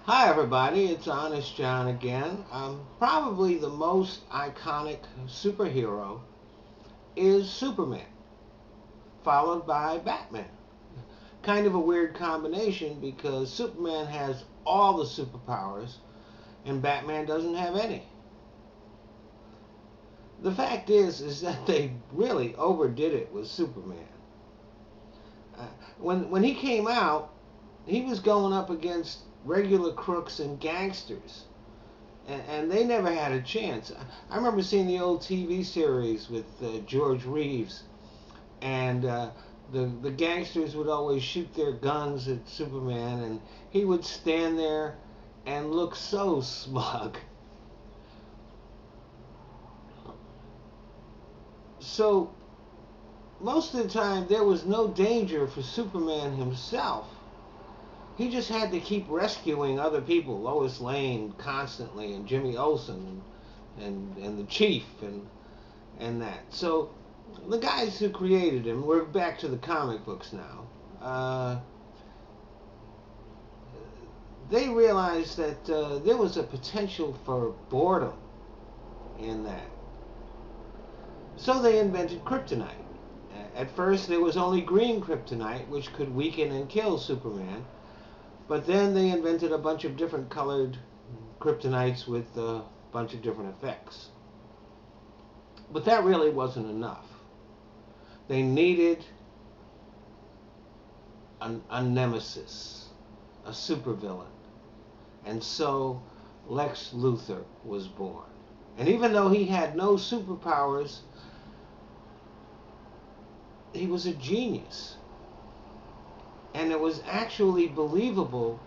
Hi everybody, it's Honest John again. Probably the most iconic superhero is Superman, followed by Batman. Kind of a weird combination because Superman has all the superpowers and Batman doesn't have any. The fact is that they really overdid it with Superman. Uh, when he came out, he was going up against regular crooks and gangsters. And they never had a chance. I remember seeing the old TV series with George Reeves, and the gangsters would always shoot their guns at Superman, and he would stand there and look so smug. So most of the time there was no danger for Superman himself. He just had to keep rescuing other people, Lois Lane constantly, and Jimmy Olsen, and the Chief, and that. So the guys who created him, we're back to the comic books now. They realized that there was a potential for boredom in that. So they invented kryptonite. At first, there was only green kryptonite, which could weaken and kill Superman. But then they invented a bunch of different colored kryptonites with a bunch of different effects. But that really wasn't enough. They needed a nemesis, a supervillain. And so Lex Luthor was born. And even though he had no superpowers, he was a genius. And it was actually believable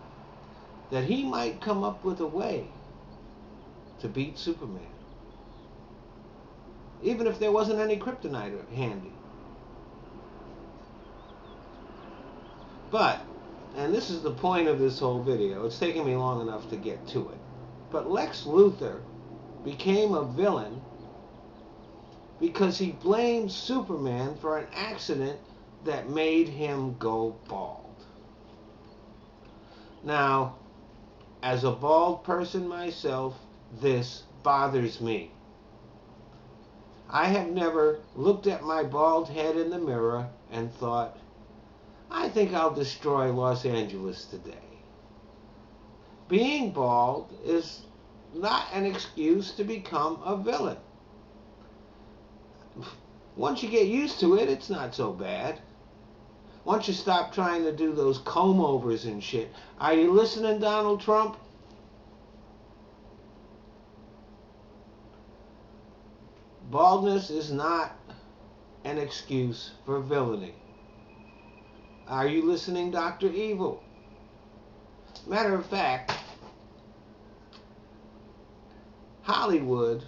that he might come up with a way to beat Superman, even if there wasn't any kryptonite handy. But, and this is the point of this whole video, it's taken me long enough to get to it, but Lex Luthor became a villain because he blamed Superman for an accident that made him go bald. Now, as a bald person myself, this bothers me. I have never looked at my bald head in the mirror and thought, I think I'll destroy Los Angeles today. Being bald is not an excuse to become a villain. Once you get used to it, it's not so bad. Once you stop trying to do those comb-overs and shit. Are you listening, Donald Trump? Baldness is not an excuse for villainy. Are you listening, Dr. Evil? Matter of fact, Hollywood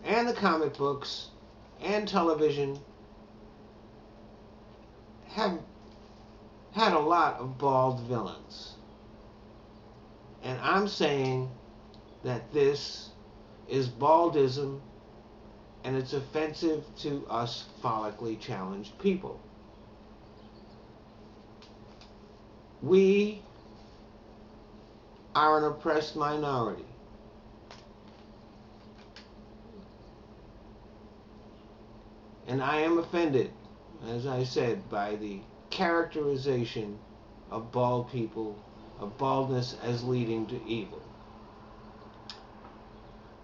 and the comic books and television have had a lot of bald villains. And I'm saying that this is baldism and it's offensive to us follically challenged people. We are an oppressed minority. And I am offended, as I said, by the characterization of bald people, of baldness as leading to evil.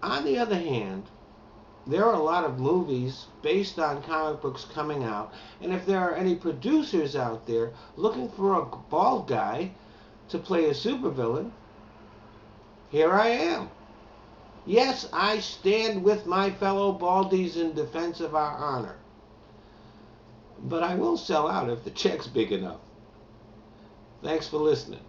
On the other hand, there are a lot of movies based on comic books coming out, and if there are any producers out there looking for a bald guy to play a supervillain, here I am. Yes, I stand with my fellow baldies in defense of our honor. But I will sell out if the check's big enough. Thanks for listening.